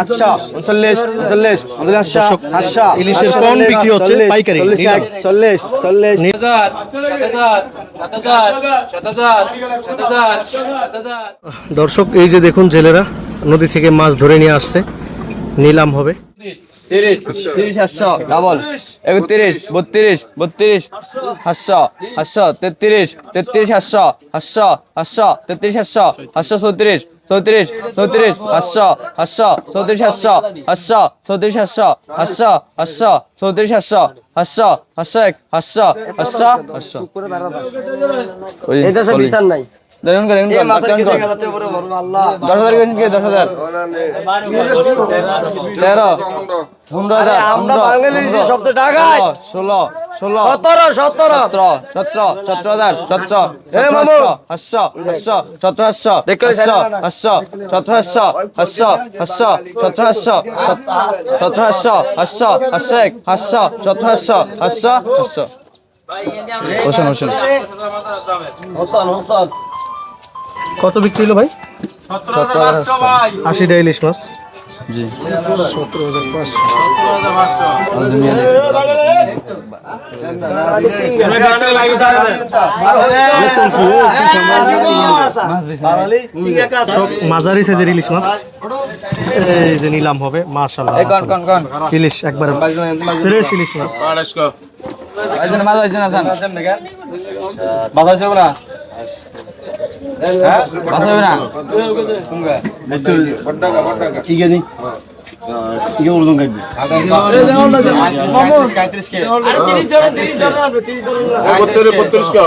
আচ্ছা 39 39 আচ্ছা আচ্ছা ইলিশের কোন বিক্রি হচ্ছে পাইকারি 40 40 দর্শক এই যে দেখুন জেলেরা নদী থেকে মাছ ধরে নিয়ে আসছে নিলাম হবে 30 800 ডাবল 31 32 32 800 800 33 33 800 800 800 33 800 834 34 34 800 800 34 800 800 34 800 800 800 34 800 800 800 800 800 এই দেশে বিচার নাই দেখুন করেন এই মাছের কি 1000 টাকা পরে বলবো আল্লাহ 10000 কেন কি 10000 13 15000 আমরা বাঙালি যে শব্দ টাকায় 16 16 17 17000 17 এ মামু 800 800 17800 800 17800 800 17800 17800 800 17800 800 কত বিক্রি হলো ভাই 80 টাকা ইলিশ মাছ জি 17500 মাঝারি সাইজের ইলিশ মাছ এই যে নিলাম হবে মাশাআল্লাহ কোন ইলিশ একবারে ফ্রেশ ইলিশ মাছ আইজন মাছ আইজন আছেন বাজার হবে না হ্যাঁ বাজার হবে না কোনগা একটু বড় কি গেনি কি ওজন কাটবি মামু 35 কে আর 30 ধরুন 30 ধরুন 30 ধরুন 32 কে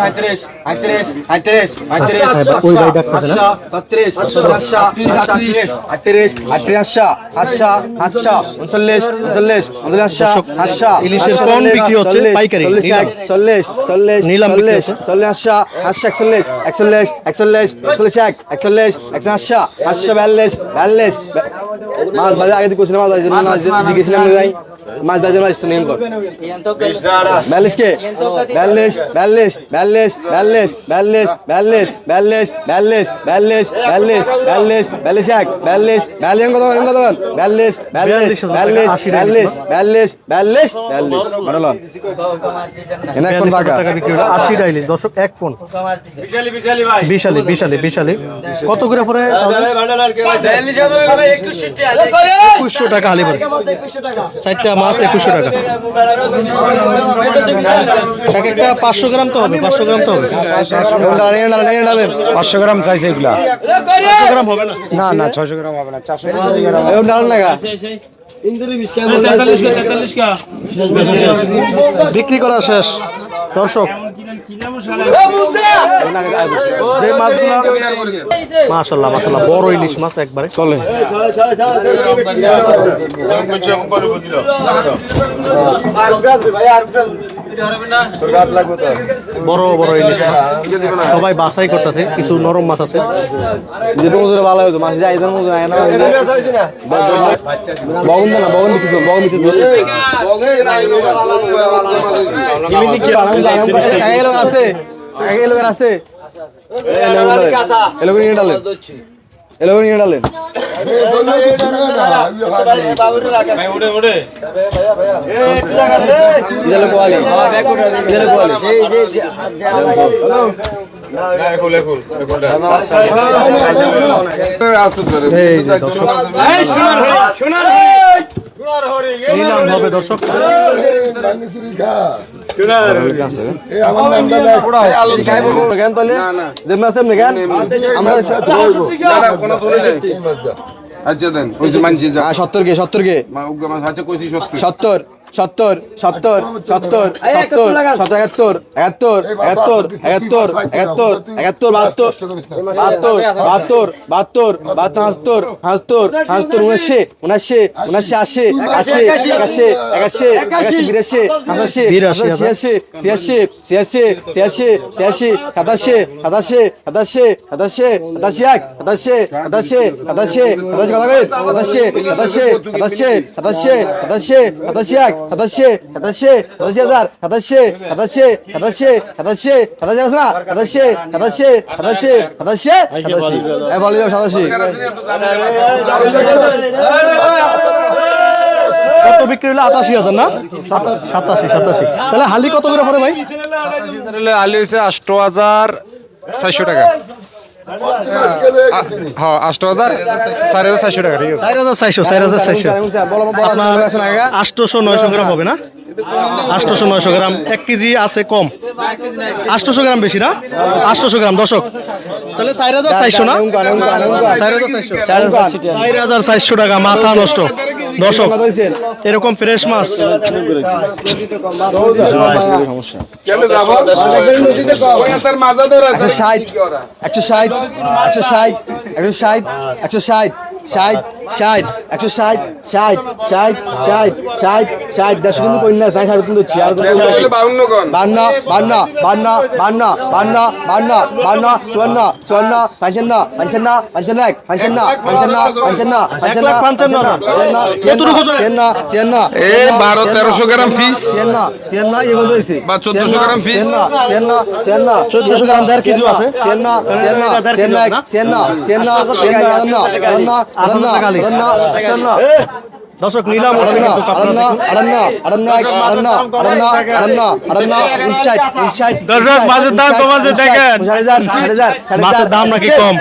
38 38 38 38 ওই ভাই ডাকতেছে না 37 38 ইলিশের কোন বিক্রি হচ্ছে পাইকারি 40 40 নিলাম বিক্রি 40 41 41 মাছ বাজার আগে দিকে মাছ বাজার না দিকেছিলাম যাই মাছ বাজার মাছ তো নেম কর 42 কে 42 42 42 42 42 42 42 42 42 42 42 এক 42 42 কত 42 42 42 42 42 মারলন এনা কোন ভাগা টাকা বিক্রি হলো 80 টাকা ইলিশ দর্শক এক ফোন বিশালি কত করে পরে 2100 টাকা হালি পরে 60টা মাছ 2100 টাকা এক একটা 500 গ্রাম তো হবে 500 গ্রাম তো হবে 500 গ্রাম চাইছে এগুলা 500 গ্রাম হবে না না 600 গ্রাম হবে না 400 গ্রাম এও ডাল লাগা বিক্রি করা শেষ দর্শক যে মাছগুলো মাশাআল্লাহ বড় ইলিশ মাছ একবারে চলে বড় ইলিশ মাছ সবাই বাছাই করতেছে কিছু নরম মাছ আছে যে তো মজুরে ভালো হতো মাছ যাই এদের মজুরে আয় না বগন না বগন দিতে তো বগন দিতে তো কিমিতি কি আরাম এলো আছে এলো নিয়ে ডালেন নিলাম হবে দর্শক আচ্ছা দেন ওই যে মানছি 70 কে 70 কে আচ্ছা কইছি 70 70 70 70 70 70 77 71 71 72 72 72 সাতাশে সাতাশে সাতাশি হাজার সাতাশে সাতাশে সাতাশে সাতাশে সাতাশি আছে না সাতাশে সাতাশে সাতাশে সাতাশে সাতাশি বলি সাতাশি কত বিক্রি হলো 88,000 না 87 তাহলে হালি কত করে পড়ে ভাই আলি হয়েছে 8,400 টাকা। হ্যাঁ 8,000 4,400 টাকা ঠিক আছে। 4,400 800-900 গ্রাম হবে না 800-900 গ্রাম 1 কেজি আছে কম 800 গ্রাম বেশি না 800 গ্রাম দর্শক তাহলে 4,400 না 4,400 টাকা মাথা নষ্ট দর্শক এরকম ফ্রেশ মাছ এই 1200-1300 গ্রাম ফিস বা 1400 গ্রাম ফিস 1400 গ্রাম 1.5 কেজি আছে দর্শক নিলাম মাছের দাম কমাচ্ছে দেখেন মাছের দাম নাকি কম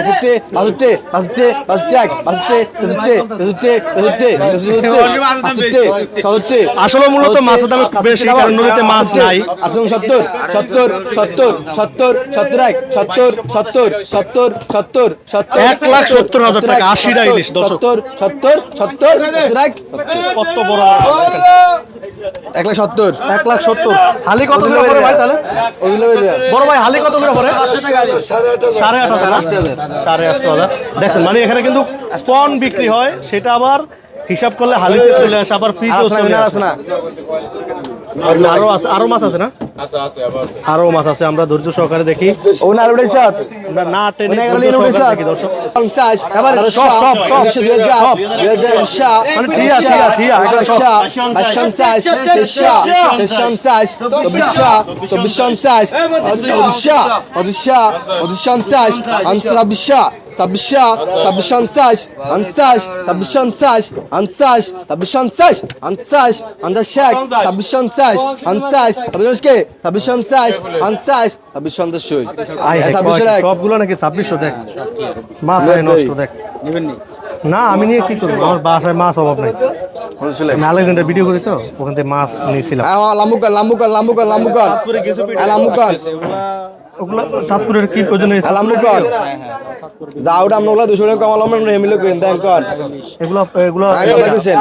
আসলে মূলত মাছের দাম একটু বেশি কারণ নদীতে মাছ নাই 1,70,000 টাকা 80টা ইলিশ দর্শক কত বড় 1,70,000 1,70,000 হালি কত করে পড়ে ভাই তাহলে বড় ভাই হালি কত করে পড়ে 8,500 দেখছেন মানে এখানে কিন্তু পন বিক্রি হয় সেটা আবার হিসাব করলে হালিতে চলে আসে আবার ফ্রিজও চলে আসে না আরো মাছ আছে না আরো মাছ আছে আমরা ধৈর্য সহকারে দেখি না টেনে দেখি দর্শক 50 সবগুলো নাকি 2600 দেখ মাথায় নষ্ট দেখ না আমি নিয়ে কি করবো আমার বাসায় মাছ অভাব নাই আমি আলেকজান্ডার ভিডিও করি তো ওখান থেকে মাছ নিয়েছিলাম ওগুলো সাতপুরের কি প্রয়োজন এগুলো এগুলো 10,800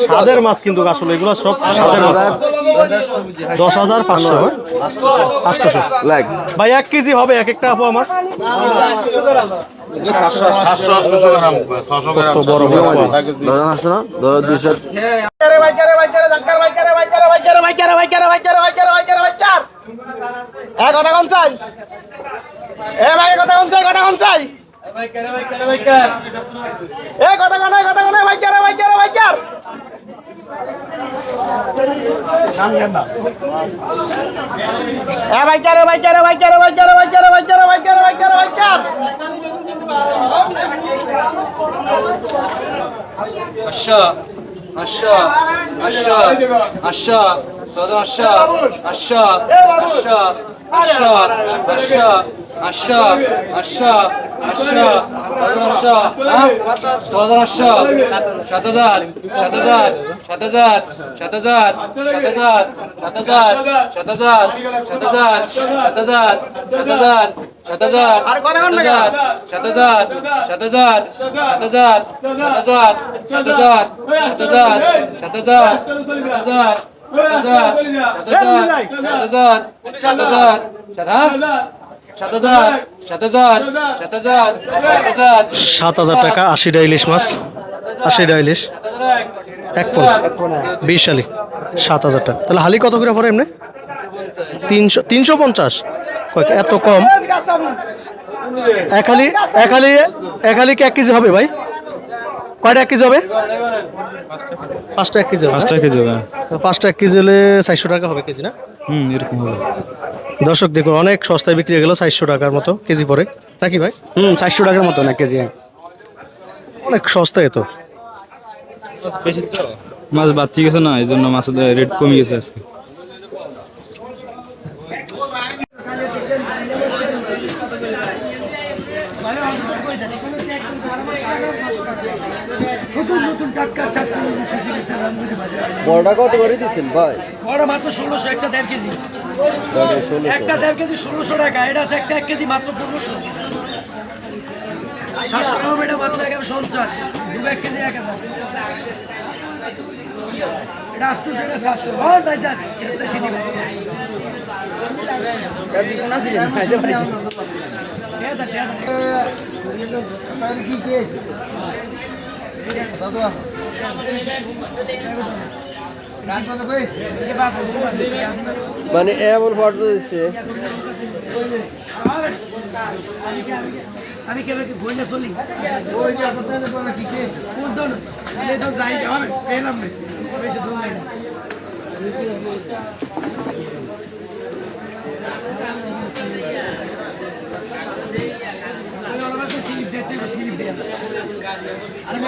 স্বাদের মাছ কিন্তু আসলে এগুলো সব 10,500 800 ভাই 1 কেজি হবে এক একটা আপু মাছ 700-800 গ্রাম 600 গ্রাম বড় বড় 200 কথা কম চাই এ ভাই কথা কম চাই কথা কম চাই এ কথা কোন ভাই কেরে এ ভাই সাত হাজার টাকা 80টা ইলিশ মাছ, 80টা ইলিশ এক পোনা 20 আলি 7,000 টাকা। তাহলে হালি কত করে পড়ে এমনি? 350 এত কম? এক হালি কি 1 কেজি হবে ভাই? কয়টা 1 কেজি হবে? 5টা 1 কেজি হবে। 5 টাকা দেবে। 5টা 1 কেজি হলে 400 টাকা হবে কেজি না? এরকম হবে। দর্শক দেখুন অনেক সস্তায় বিক্রি হয়ে গেল, 400 টাকার মতো কেজি পড়ে নাকি ভাই? 400 টাকার মতো না কেজি। অনেক সস্তায় তো। মাছ বাচ্চি গেছে না, এই জন্য মাছের রেট কমে গেছে আজকে। বড়টা কত করে দিচ্ছেন ভাই? বড় মাত্র 1600, একটা 1.5 কেজি, একটা 1.5 কেজি 1600 টাকা। এটা আছে একটা 1 কেজি মাত্র 1500। 700 গ্রাম এটা মাত্র 150, 1 কেজি 1000। এটা 800, এটা 700। হ্যাঁ তাই যান এসে নিবে। মানে এমন ফটো দিচ্ছে। আমি কেবল কি বইনা চলি যাই হবে পেলাম না বেশি দূর নাই। স্লিপ দিতে স্লিপ দিয়ে স্লিপ